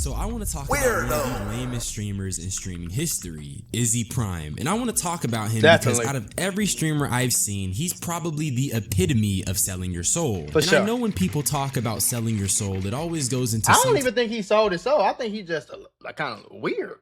So I want to talk about one of the lamest streamers in streaming history, Izzy Prime. And I want to talk about him because out of every streamer I've seen, he's probably the epitome of selling your soul. I know when people talk about selling your soul, it always goes into I don't even think he sold his soul. I think he just like kind of weird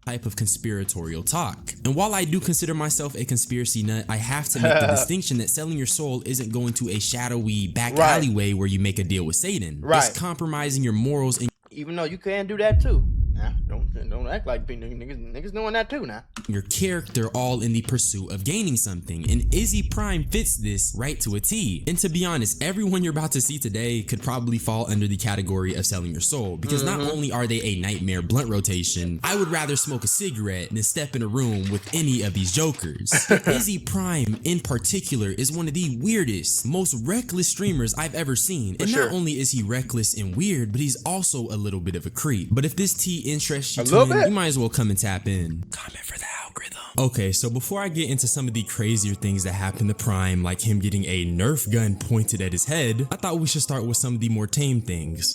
type of conspiratorial talk. And while I do consider myself a conspiracy nut, I have to make the distinction that selling your soul isn't going to a shadowy back alleyway where you make a deal with Satan. It's compromising your morals. And even though you can do that too. Nah, don't act like niggas doing that too now. Your character all in the pursuit of gaining something. And Izzy Prime fits this right to a T. And to be honest, everyone you're about to see today could probably fall under the category of selling your soul. Because not only are they a nightmare blunt rotation, I would rather smoke a cigarette than step in a room with any of these jokers. Izzy Prime in particular is one of the weirdest, most reckless streamers I've ever seen. And not only is he reckless and weird, but he's also a little bit of a creep. But if this T interests you, you might as well come and tap in. Comment for the algorithm. Okay, so before I get into some of the crazier things that happened to Prime, like him getting a Nerf gun pointed at his head, I thought we should start with some of the more tame things.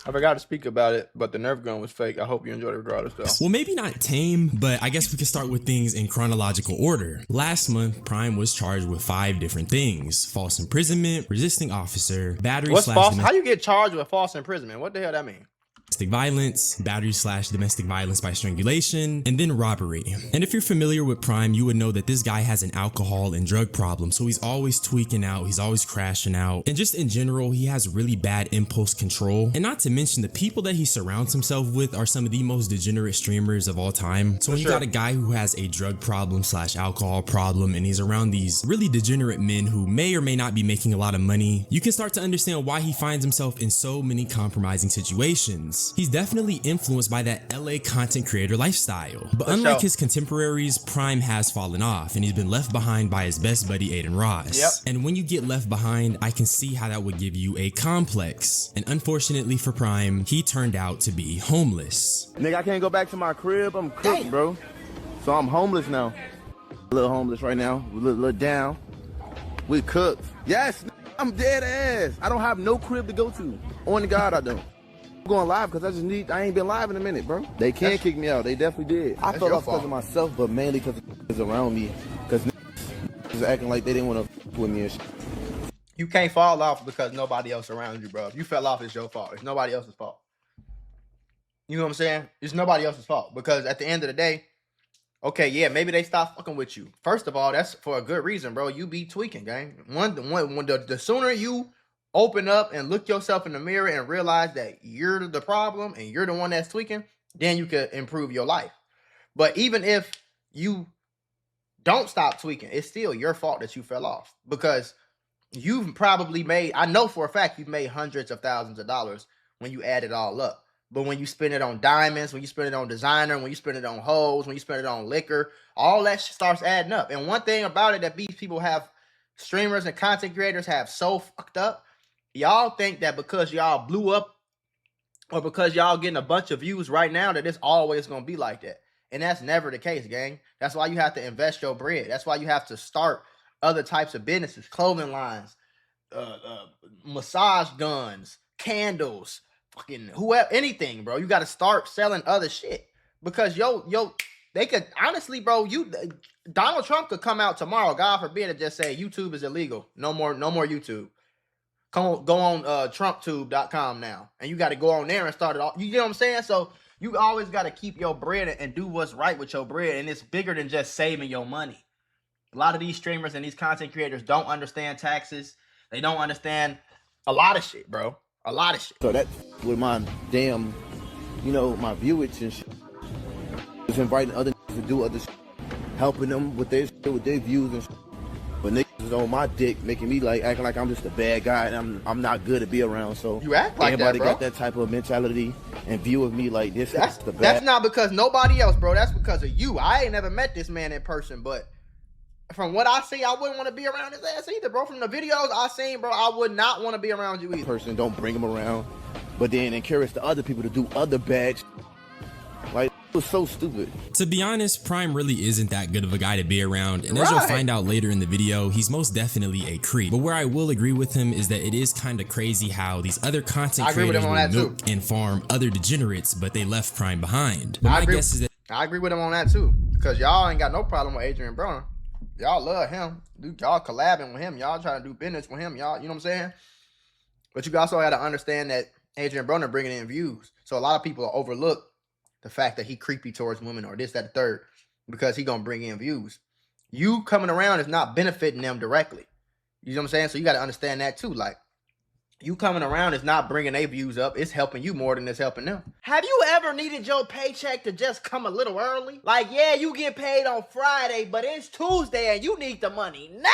I forgot to speak about it, but the Nerf gun was fake. I hope you enjoyed it regardless though. Well, maybe not tame, but I guess we can start with things in chronological order. Last month, Prime was charged with 5 different things: false imprisonment, resisting officer, battery. What's false? How you get charged with false imprisonment? What the hell that mean? Domestic violence, battery/domestic violence by strangulation, and then robbery. And if you're familiar with Prime, you would know that this guy has an alcohol and drug problem, so he's always tweaking out, he's always crashing out, and just in general, he has really bad impulse control. And not to mention, the people that he surrounds himself with are some of the most degenerate streamers of all time. So when you got a guy who has a drug problem/alcohol problem, and he's around these really degenerate men who may or may not be making a lot of money, you can start to understand why he finds himself in so many compromising situations. He's definitely influenced by that LA content creator lifestyle. But unlike his contemporaries, Prime has fallen off and he's been left behind by his best buddy Aiden Ross. And when you get left behind, I can see how that would give you a complex. And unfortunately for Prime, he turned out to be homeless. Nigga, I can't go back to my crib. I'm cooked, bro. So I'm homeless now. A little homeless right now. A little down. We cooked. Yes, I'm dead ass. I don't have no crib to go to. On to God, I don't. I'm going live because I ain't been live in a minute, bro. They can't kick me out. They definitely did. I fell off because of myself, but mainly because of around me. Because was acting like they didn't want to with me and shit. You can't fall off because nobody else around you, bro. If you fell off, it's your fault. It's nobody else's fault. You know what I'm saying? It's nobody else's fault. Because at the end of the day, okay, yeah, maybe they stop fucking with you. First of all, that's for a good reason, bro. You be tweaking, gang. The sooner you open up and look yourself in the mirror and realize that you're the problem and you're the one that's tweaking, then you could improve your life. But even if you don't stop tweaking, it's still your fault that you fell off, because you've probably made, I know for a fact you've made hundreds of thousands of dollars when you add it all up. But when you spend it on diamonds, when you spend it on designer, when you spend it on hoes, when you spend it on liquor, all that shit starts adding up. And one thing about it that these people have, streamers and content creators have so fucked up, y'all think that because y'all blew up or because y'all getting a bunch of views right now that it's always going to be like that. And that's never the case, gang. That's why you have to invest your bread. That's why you have to start other types of businesses, clothing lines, massage guns, candles, fucking whoever, anything, bro. You got to start selling other shit because they could honestly, bro, Donald Trump could come out tomorrow, God forbid, and just say YouTube is illegal. No more YouTube. Go on TrumpTube.com now, and you got to go on there and start it off. You know what I'm saying? So you always got to keep your bread and do what's right with your bread, and it's bigger than just saving your money. A lot of these streamers and these content creators don't understand taxes. They don't understand a lot of shit, bro. A lot of shit. So that's with my damn, my viewage and shit. Just inviting other to do other shit, helping them with their shit, with their views and shit. But niggas is on my dick, making me like acting like I'm just a bad guy and I'm not good to be around. So you act like everybody that, bro. got that type of mentality and view of me like this. That's not because nobody else, bro. That's because of you. I ain't never met this man in person, but from what I see, I wouldn't want to be around his ass either, bro. From the videos I seen, bro, I would not want to be around you either. Person, don't bring him around, but then encourage the other people to do other bad shit. Like, It was so stupid. To be honest, Prime really isn't that good of a guy to be around, and as you'll find out later in the video, he's most definitely a creep. But where I will agree with him is that it is kind of crazy how these other content creators will milk and farm other degenerates, but they left Prime behind. But my guess is that I agree with him on that too, because y'all ain't got no problem with Adrian Broner. Y'all love him. Y'all collabing with him. Y'all trying to do business with him. Y'all, you know what I'm saying? But you also got to understand that Adrian Broner bringing in views. So a lot of people overlook the fact that he creepy towards women or this, that, the third, because he gonna bring in views. You coming around is not benefiting them directly. You know what I'm saying? So you got to understand that too. Like, you coming around is not bringing their views up. It's helping you more than it's helping them. Have you ever needed your paycheck to just come a little early? Like, yeah, you get paid on Friday, but it's Tuesday and you need the money now.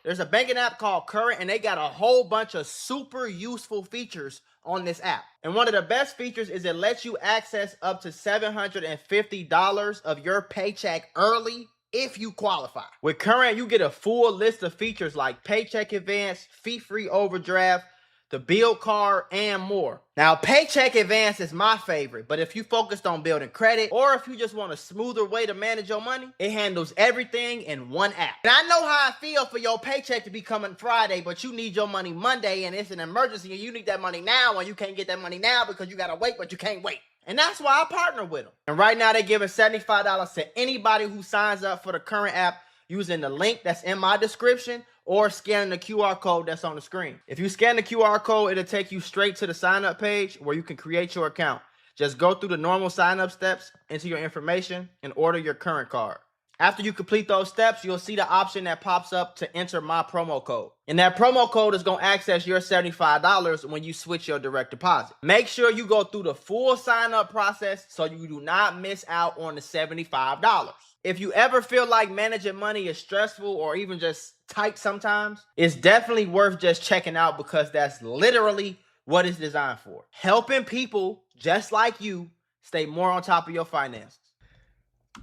There's a banking app called Current, and they got a whole bunch of super useful features on this app. And one of the best features is it lets you access up to $750 of your paycheck early if you qualify. With Current, you get a full list of features like paycheck advance, fee-free overdraft, the build card, and more. Now, paycheck advance is my favorite, but if you focused on building credit, or if you just want a smoother way to manage your money, it handles everything in one app. And I know how I feel for your paycheck to be coming Friday, but you need your money Monday, and it's an emergency, and you need that money now, and you can't get that money now because you gotta wait, but you can't wait. And that's why I partner with them. And right now, they're giving $75 to anybody who signs up for the Current app using the link that's in my description or scanning the QR code that's on the screen. If you scan the QR code, it'll take you straight to the sign up page where you can create your account. Just go through the normal sign up steps, enter your information, and order your Current card. After you complete those steps, you'll see the option that pops up to enter my promo code. And that promo code is going to access your $75 when you switch your direct deposit. Make sure you go through the full sign up process so you do not miss out on the $75. If you ever feel like managing money is stressful or even just tight sometimes, it's definitely worth just checking out because that's literally what it's designed for. Helping people just like you stay more on top of your finances.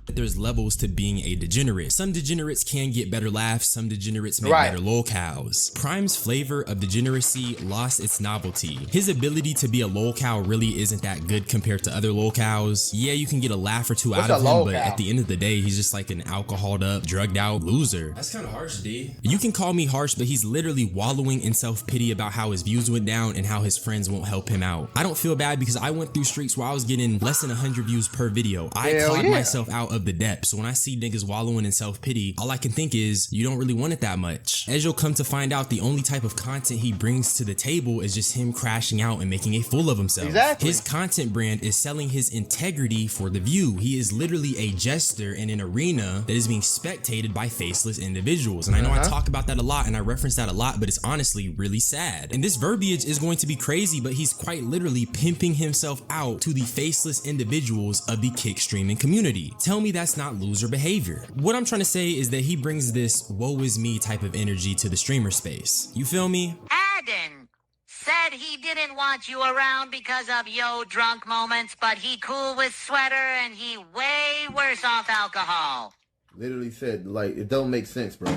There's levels to being a degenerate. Some degenerates can get better laughs, some degenerates make better lolcows. Prime's flavor of degeneracy lost its novelty. His ability to be a lolcow really isn't that good compared to other lolcows. Yeah, you can get a laugh or two out of him, but at the end of the day, he's just like an alcoholed up, drugged out loser. That's kind of harsh, D. You can call me harsh, but he's literally wallowing in self-pity about how his views went down and how his friends won't help him out. I don't feel bad because I went through streaks where I was getting less than 100 views per video. I clawed myself out of the depths. So when I see niggas wallowing in self-pity, all I can think is, you don't really want it that much. As you'll come to find out, the only type of content he brings to the table is just him crashing out and making a fool of himself. Exactly. His content brand is selling his integrity for the view. He is literally a jester in an arena that is being spectated by faceless individuals. And I know I talk about that a lot and I reference that a lot, but it's honestly really sad. And this verbiage is going to be crazy, but he's quite literally pimping himself out to the faceless individuals of the kick streaming community. Tell me that's not loser behavior. What I'm trying to say is that he brings this woe is me type of energy to the streamer space. You feel me? Adden said he didn't want you around because of yo drunk moments, but he cool with sweater and he way worse off alcohol. Literally said, like, it don't make sense, bro.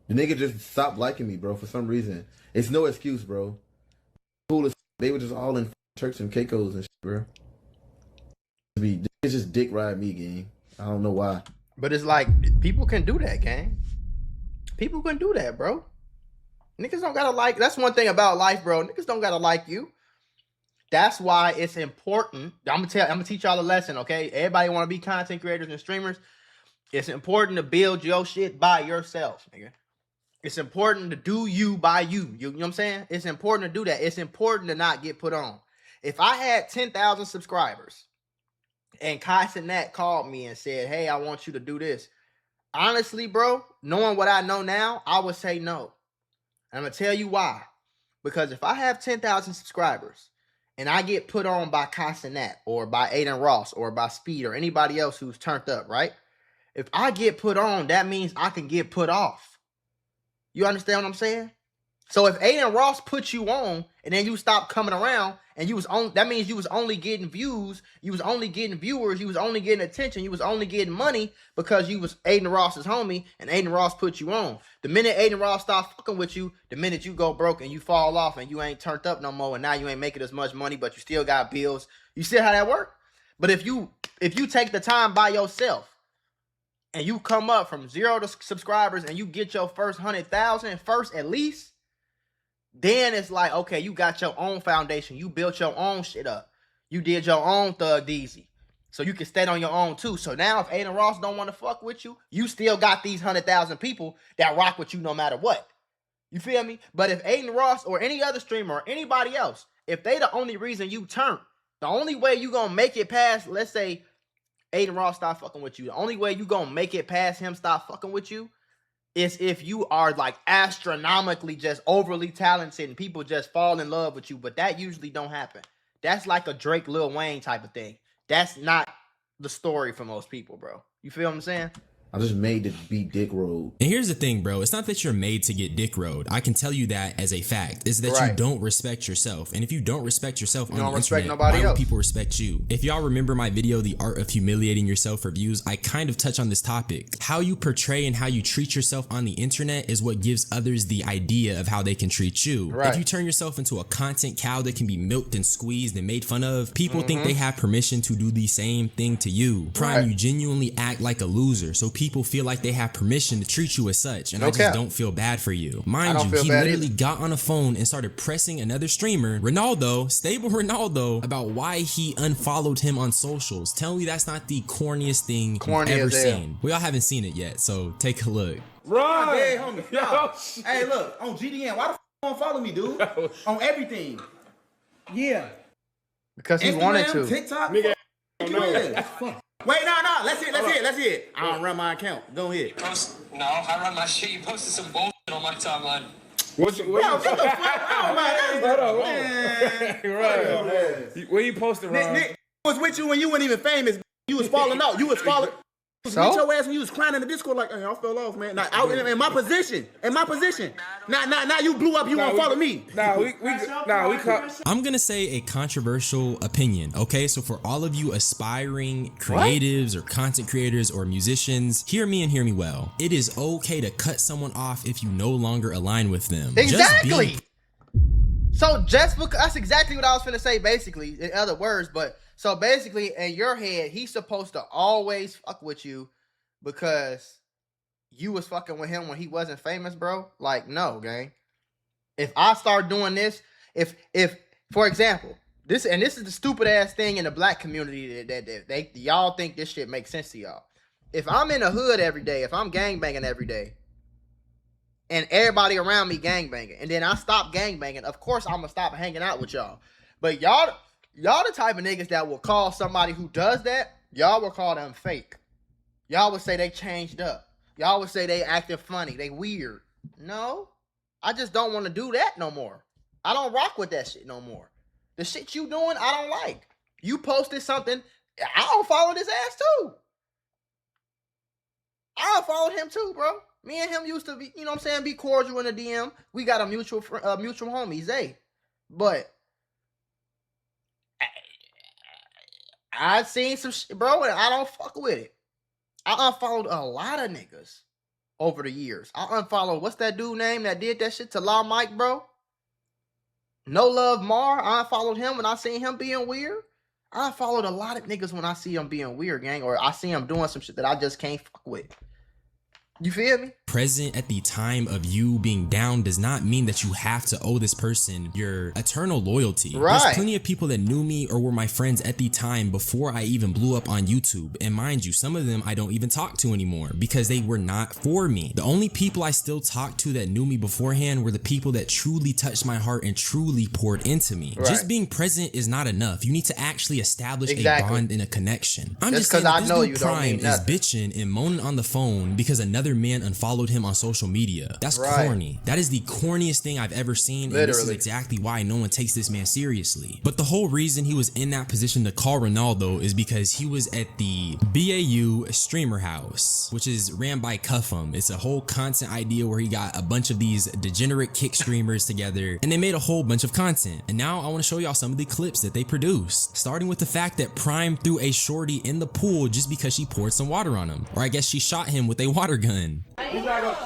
The nigga just stopped liking me, bro, for some reason. It's no excuse, bro. Cool as they were just all in Turks and Caicos and shit, bro. It's just dick ride me, gang. I don't know why. But it's like, people can do that, gang. People can do that, bro. Niggas don't gotta like, that's one thing about life, bro. Niggas don't gotta like you. That's why it's important. I'm gonna teach y'all a lesson, okay? Everybody wanna be content creators and streamers. It's important to build your shit by yourself, nigga. It's important to do you by you. You know what I'm saying? It's important to do that. It's important to not get put on. If I had 10,000 subscribers, and Kai Cenat called me and said, hey, I want you to do this. Honestly, bro, knowing what I know now, I would say no. And I'm going to tell you why. Because if I have 10,000 subscribers and I get put on by Kai Cenat or by Aiden Ross or by Speed or anybody else who's turned up, right? If I get put on, that means I can get put off. You understand what I'm saying? So if Aiden Ross put you on and then you stop coming around and you was on, that means you was only getting views, you was only getting viewers, you was only getting attention, you was only getting money because you was Aiden Ross's homie and Aiden Ross put you on. The minute Aiden Ross stop fucking with you, the minute you go broke and you fall off and you ain't turned up no more and now you ain't making as much money, but you still got bills. You see how that work? But if if you take the time by yourself and you come up from 0 to subscribers and you get your first 100,000 first at least, then it's like, okay, you got your own foundation. You built your own shit up. You did your own Thug Deezy. So you can stand on your own too. So now if Aiden Ross don't want to fuck with you, you still got these 100,000 people that rock with you no matter what. You feel me? But if Aiden Ross or any other streamer or anybody else, if they the only reason you turn, the only way you gonna make it past, let's say Aiden Ross stop fucking with you, the only way you gonna make it past him stop fucking with you is if you are like astronomically just overly talented and people just fall in love with you. But that usually don't happen. That's like a Drake Lil Wayne type of thing. That's not the story for most people, bro. You feel what I'm saying? I just made to be dick road. And here's the thing, bro. It's not that you're made to get dick road. I can tell you that as a fact. It's that you don't respect yourself. And if you don't respect yourself on the internet, why would people respect you? If y'all remember my video, The Art of Humiliating Yourself for Views, I kind of touch on this topic. How you portray and how you treat yourself on the internet is what gives others the idea of how they can treat you. Right. If you turn yourself into a content cow that can be milked and squeezed and made fun of, people think they have permission to do the same thing to you. Prime, you genuinely act like a loser. So people feel like they have permission to treat you as such, and I just don't feel bad for you. Mind you, he literally got on a phone and started pressing another streamer, Ronaldo, stable Ronaldo, about why he unfollowed him on socials. Tell me that's not the corniest thing you've ever seen. We all haven't seen it yet, so take a look. Right. Hey, homie. Yo. Hey, look, on GDN, why the f you don't follow me, dude? On everything. Yeah. Because he Instagram, wanted to. TikTok. Nigga, wait, no, let's hear it. I don't run my account. Go ahead. No, I run my shit. You posted some bullshit on my timeline. What the fuck? Right. Where you posted, Ron? Nick was with you when you weren't even famous. You was falling out. You was falling. With your ass when you was crying in the Discord like, hey, I fell off, man. Now, in my position. Now you blew up. You won't follow me. I'm gonna say a controversial opinion. Okay, so for all of you aspiring creatives or content creators or musicians, hear me and hear me well. It is okay to cut someone off if you no longer align with them. Exactly. So just because that's exactly what I was finna say, basically, in other words, but so basically in your head, he's supposed to always fuck with you because you was fucking with him when he wasn't famous, bro. Like, no, gang. If I start doing this, if for example, this is the stupid ass thing in the black community that y'all think this shit makes sense to y'all. If I'm in the hood every day, if I'm gangbanging every day, and everybody around me gangbanging, and then I stop gangbanging, of course I'm gonna stop hanging out with y'all. But y'all the type of niggas that will call somebody who does that, y'all will call them fake. Y'all would say they changed up. Y'all would say they acting funny, they weird. No, I just don't want to do that no more. I don't rock with that shit no more. The shit you doing, I don't like. You posted something, I don't follow this ass too. I unfollowed him too, bro. Me and him used to be, you know what I'm saying, be cordial in the DM. We got a mutual homie, Zay. But I seen some shit, bro, and I don't fuck with it. I unfollowed a lot of niggas over the years. I unfollowed, what's that dude name that did that shit to La Mike, bro? No Love Mar. I unfollowed him when I seen him being weird. I unfollowed a lot of niggas when I see him being weird, gang, or I see him doing some shit that I just can't fuck with. You feel me? Present at the time of you being down does not mean that you have to owe this person your eternal loyalty. Right. There's plenty of people that knew me or were my friends at the time before I even blew up on YouTube. And mind you, some of them I don't even talk to anymore because they were not for me. The only people I still talk to that knew me beforehand were the people that truly touched my heart and truly poured into me. Right. Just being present is not enough. You need to actually establish a bond and a connection. I'm just saying that this dude Prime is bitching and moaning on the phone because another man unfollowed him on social media. That's corny. That is the corniest thing I've ever seen. Literally. And this is exactly why no one takes this man seriously. But the whole reason he was in that position to call Ronaldo is because he was at the BAU streamer house, which is ran by Cuff'em. It's a whole content idea where he got a bunch of these degenerate kick streamers together and they made a whole bunch of content. And now I want to show y'all some of the clips that they produced, starting with the fact that Prime threw a shorty in the pool just because she poured some water on him. Or I guess she shot him with a water gun. He's not gonna...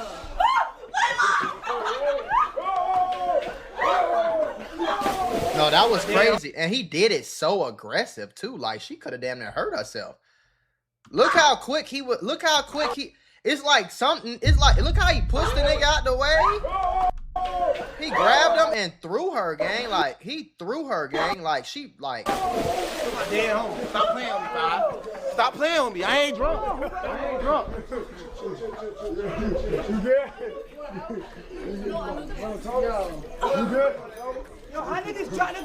No, that was crazy. And he did it so aggressive too. Like she could have damn near hurt herself. Look how quick he would. Look how quick he. It's like something. It's like look how he pushed the nigga out the way. He grabbed him and threw her, gang. Like he threw her, gang. Like she like. My dead homie. Stop playing with me, Five. Stop playing with me. I ain't drunk. I ain't drunk. You good? You good? Yo, I niggas trying to.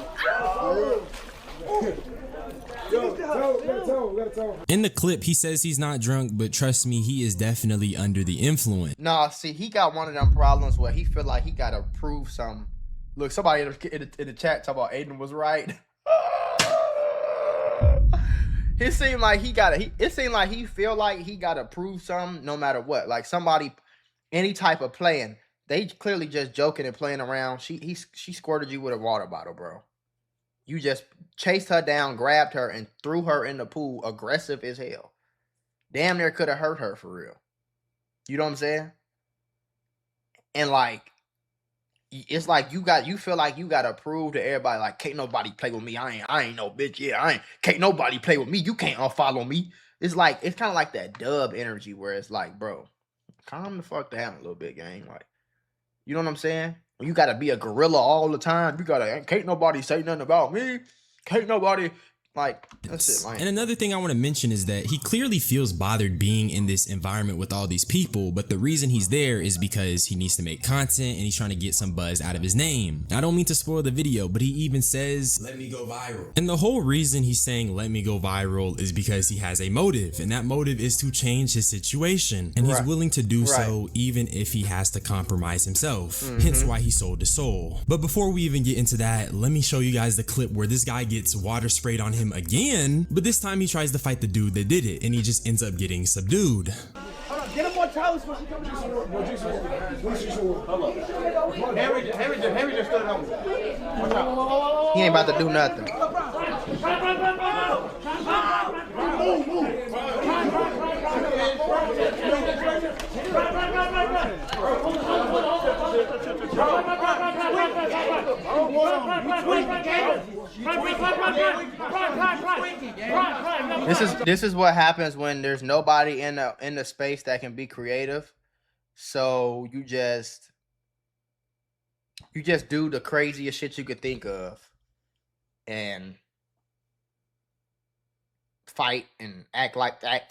In the clip, he says he's not drunk, but trust me, he is definitely under the influence. Nah, see, he got one of them problems where he feel like he gotta prove something. Look, somebody in the chat talk about Aiden was right. It seemed like it seemed like he feel like he gotta prove something no matter what. Like somebody, any type of playing, they clearly just joking and playing around. She squirted you with a water bottle, bro. You just chased her down, grabbed her, and threw her in the pool, aggressive as hell. Damn near could have hurt her for real. You know what I'm saying? And like, it's like you feel like you gotta prove to everybody, like, can't nobody play with me. I ain't no bitch. Yeah, can't nobody play with me. You can't unfollow me. It's like, it's kind of like that dub energy where it's like, bro, calm the fuck down a little bit, gang. Like, you know what I'm saying? You gotta be a gorilla all the time. You gotta, can't nobody say nothing about me. Can't nobody, like, that's it, man. And another thing I want to mention is that he clearly feels bothered being in this environment with all these people, but the reason he's there is because he needs to make content and he's trying to get some buzz out of his name. I don't mean to spoil the video, but he even says, let me go viral. And the whole reason he's saying let me go viral is because he has a motive, and that motive is to change his situation, and he's willing to do so even if he has to compromise himself. Hence why he sold his soul. But before we even get into that, let me show you guys the clip where this guy gets water sprayed on him again, but this time he tries to fight the dude that did it, and he just ends up getting subdued. Hold on, get him more towels before she comes out. Hold up. Henry just stood on me. Watch out. He ain't about to do nothing. This is what happens when there's nobody in the space that can be creative. So you just do the craziest shit you could think of and fight and act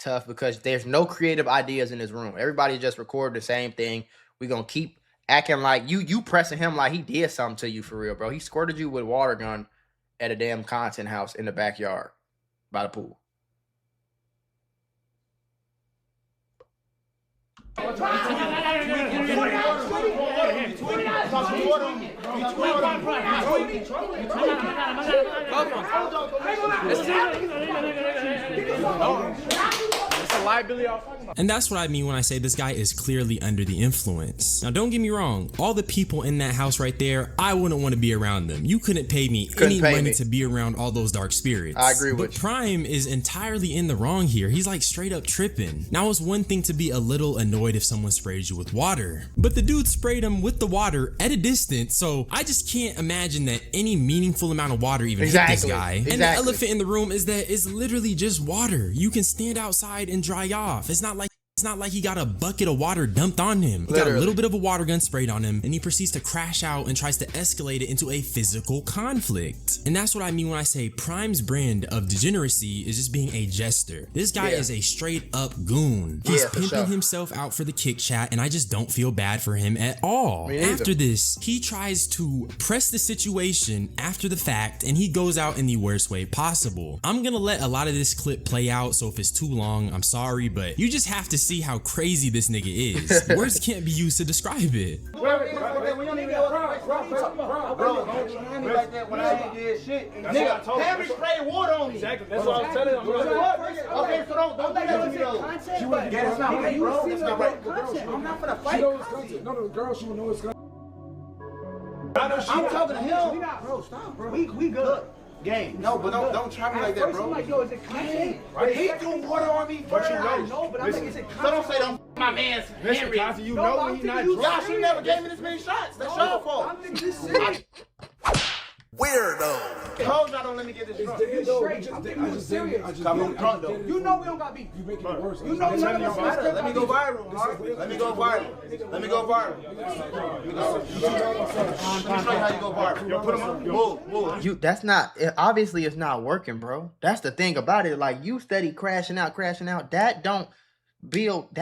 tough because there's no creative ideas in this room. Everybody just record the same thing. We're gonna keep acting like you pressing him like he did something to you for real, bro. He squirted you with a water gun at a damn content house in the backyard by the pool. And that's what I mean when I say this guy is clearly under the influence. Now don't get me wrong, all the people in that house right there, I wouldn't want to be around them. You couldn't pay me any money to be around all those dark spirits. I agree with you. But Prime is entirely in the wrong here. He's like straight up tripping. Now it's one thing to be a little annoyed if someone sprayed you with water, but the dude sprayed him with the water at a distance, so I just can't imagine that any meaningful amount of water even hit this guy. And the elephant in the room is that it's literally just water. You can stand outside and dry off. It's not like he got a bucket of water dumped on him. He got a little bit of a water gun sprayed on him, and he proceeds to crash out and tries to escalate it into a physical conflict. And that's what I mean when I say Prime's brand of degeneracy is just being a jester. This guy is a straight up goon. He's pimping himself out for the kick chat, and I just don't feel bad for him at all. After this, he tries to press the situation after the fact, and he goes out in the worst way possible. I'm gonna let a lot of this clip play out, so if it's too long, I'm sorry, but you just have to see how crazy this nigga is. Words can't be used to describe it. Henry sprayed water on me. Exactly. That's what I was telling him. Okay, so don't do that to me though. She wouldn't get it. That's not right, bro. That's not right. I'm not gonna fight. No, the girl, she would know it's content. I'm talking to him. Bro, stop, bro. We good. Game. No, but don't try me like that, bro. I'm like, yo, is it content? He threw water on me first. No, but I'm like, is it content? So don't say don't my man's Henry. You know when he's not drunk. Y'all, she never gave me this many shots. That's your fault. Weirdo. Told y'all don't let me get this drunk. It's straight. I'm thinking you serious. I'm drunk though. You know we don't got beef. You making it worse. You know Let me go viral, huh? Let me go viral. Let me go viral. Let me show you how you go viral. Yo, put him on. Move. That's not, obviously it's not working, bro. That's the thing about it. Like, you steady crashing out. That don't build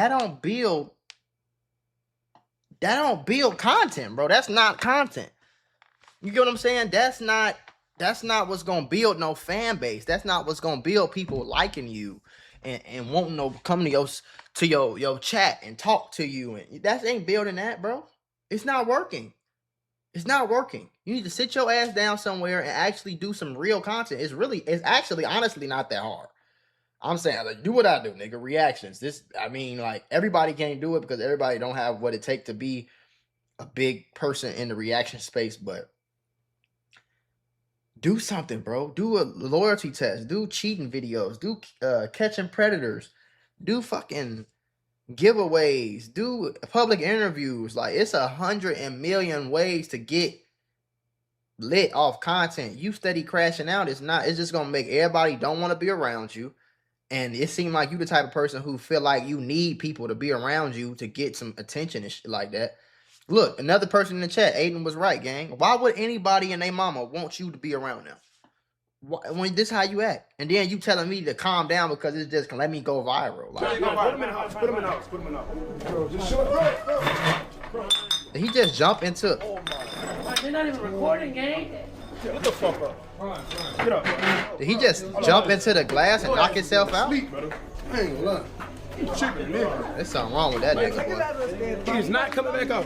content, bro. That's not content. You get what I'm saying? That's not what's gonna build no fan base. That's not what's gonna build people liking you and wanting to come to your chat and talk to you. And that ain't building that, bro. It's not working. It's not working. You need to sit your ass down somewhere and actually do some real content. It's actually honestly not that hard. I'm saying, like, do what I do, nigga. Reactions. Like, everybody can't do it because everybody don't have what it takes to be a big person in the reaction space, but do something, bro. Do a loyalty test. Do cheating videos. Do catching predators. Do fucking giveaways. Do public interviews. Like, it's 100 million ways to get lit off content. You steady crashing out. It's just gonna make everybody don't want to be around you. And it seemed like you the type of person who feel like you need people to be around you to get some attention and shit like that. Look, another person in the chat, Aiden was right, gang. Why would anybody and their mama want you to be around them? When this how you act, and then you telling me to calm down because it's just let me go viral. Like, Put him in the house. Put him in the house. Put him in the house. Bro, just show it, bro. did he just jump into? They're not even recording, gang. What the fuck up? Get up, bro. Did he just jump into the glass and knock himself out? Sleep, brother. I ain't gonna lie. There's something wrong with that nigga, boy. He's not coming back out.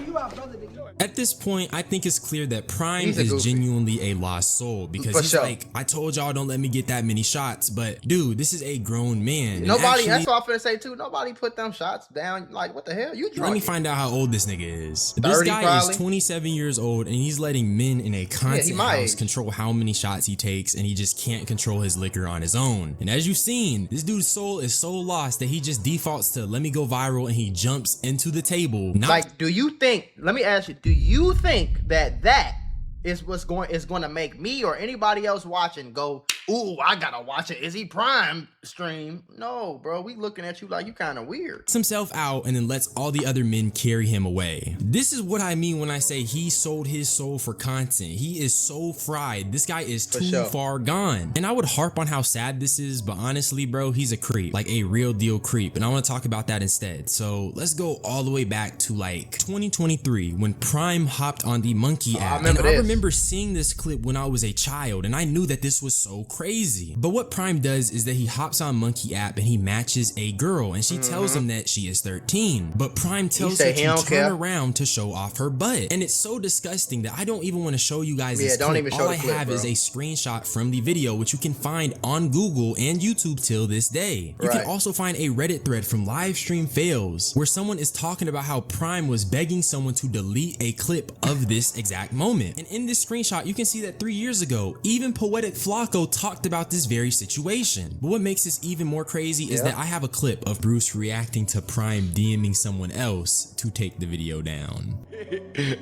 At this point, I think it's clear that Prime is genuinely a lost soul because he's like, I told y'all don't let me get that many shots, but dude, this is a grown man. Nobody, that's what I'm finna say too. Nobody put them shots down. Like, what the hell? You drunk? Let me find out how old this nigga is. 30 This guy probably. is 27 years old and he's letting men in a content house control how many shots he takes, and he just can't control his liquor on his own. And as you've seen, this dude's soul is so lost that he just defaults to let me go viral and he jumps into the table. Like, do you think, let me ask you, do you think that is what's going to make me or anybody else watching go, ooh, I gotta watch it? Is he Prime stream? No, bro. We looking at you like you kind of weird. Himself out and then lets all the other men carry him away. This is what I mean when I say he sold his soul for content. He is so fried. This guy is too far gone. And I would harp on how sad this is, but honestly, bro, he's a creep, like a real deal creep. And I want to talk about that instead. So let's go all the way back to like 2023 when Prime hopped on the Monkey app. I remember seeing this clip when I was a child and I knew that this was so crazy. But what Prime does is that he hops on Monkey app and he matches a girl and she tells him that she is 13. But Prime tells her to turn around to show off her butt. And it's so disgusting that I don't even want to show you guys this clip. All I have is a screenshot from the video, which you can find on Google and YouTube till this day. You can also find a Reddit thread from Livestream Fails where someone is talking about how Prime was begging someone to delete a clip of this exact moment. And in this screenshot, you can see that 3 years ago, even Poetic Flacco talked about this very situation. But what makes this even more crazy is that I have a clip of Bruce reacting to Prime DMing someone else to take the video down.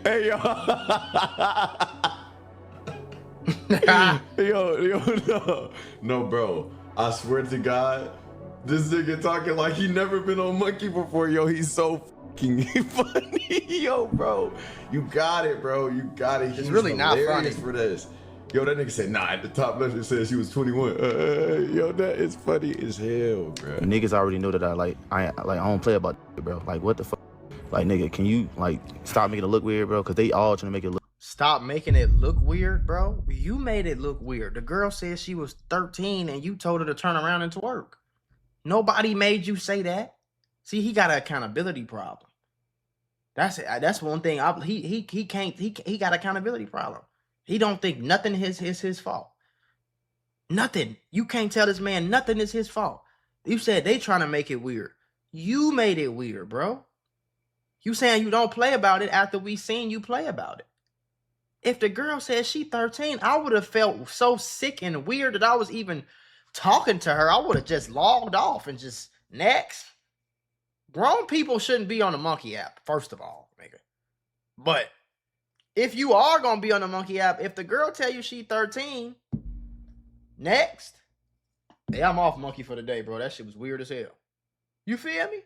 Hey, yo. No, bro. I swear to God, this nigga talking like he never been on Monkey before. Yo, he's so fucking funny. Yo, bro. You got it, bro. You got it. It's really not funny for this. Yo, that nigga said, nah, at the top left it says she was 21. Yo, that is funny as hell, bro. Niggas already know that I don't play about it, bro. Like, what the fuck? Like, nigga, can you, like, stop making it look weird, bro? Because they all trying to make it look. Stop making it look weird, bro. You made it look weird. The girl said she was 13 and you told her to turn around and twerk. Nobody made you say that. See, he got an accountability problem. That's one thing. He got accountability problem. He don't think nothing is his fault. Nothing. You can't tell this man nothing is his fault. You said they trying to make it weird. You made it weird, bro. You saying you don't play about it after we seen you play about it. If the girl said she 13, I would have felt so sick and weird that I was even talking to her. I would have just logged off and just next. Grown people shouldn't be on the Monkey app, first of all, nigga. But if you are gonna be on the monkey app, if the girl tell you she 13, next, hey, I'm off monkey for the day, bro. That shit was weird as hell. You feel me?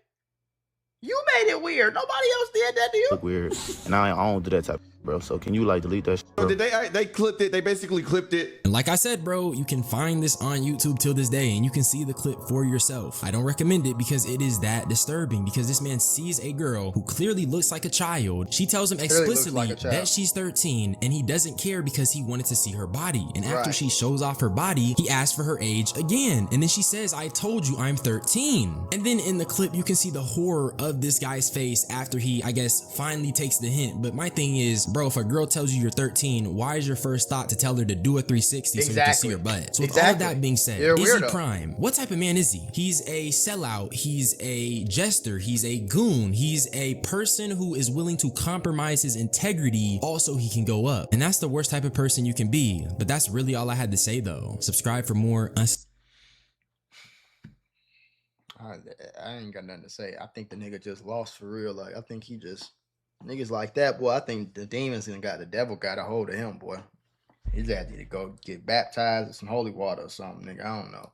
You made it weird. Nobody else did that to you. Look weird. And I don't do that type of shit, bro. So can you like delete that shit, bro? Did they clipped it? They basically clipped it. And like I said, bro, you can find this on YouTube till this day and you can see the clip for yourself. I don't recommend it because it is that disturbing, because this man sees a girl who clearly looks like a child. She tells him explicitly that she's 13 and he doesn't care because he wanted to see her body. And after she shows off her body, he asks for her age again. And then she says, I told you I'm 13. And then in the clip, you can see the horror of this guy's face after he, I guess, finally takes the hint. But my thing is, bro, if a girl tells you you're 13, why is your first thought to tell her to do a 360 so you can see her butt? So with all that being said, is he prime? What type of man is he? He's a sellout. He's a jester. He's a goon. He's a person who is willing to compromise his integrity also he can go up. And that's the worst type of person you can be. But that's really all I had to say though. Subscribe for more. I ain't got nothing to say. I think the nigga just lost for real. Like, I think he just, niggas like that, boy, I think the demons and the devil got a hold of him, boy. He just had to go get baptized in some holy water or something, nigga. I don't know.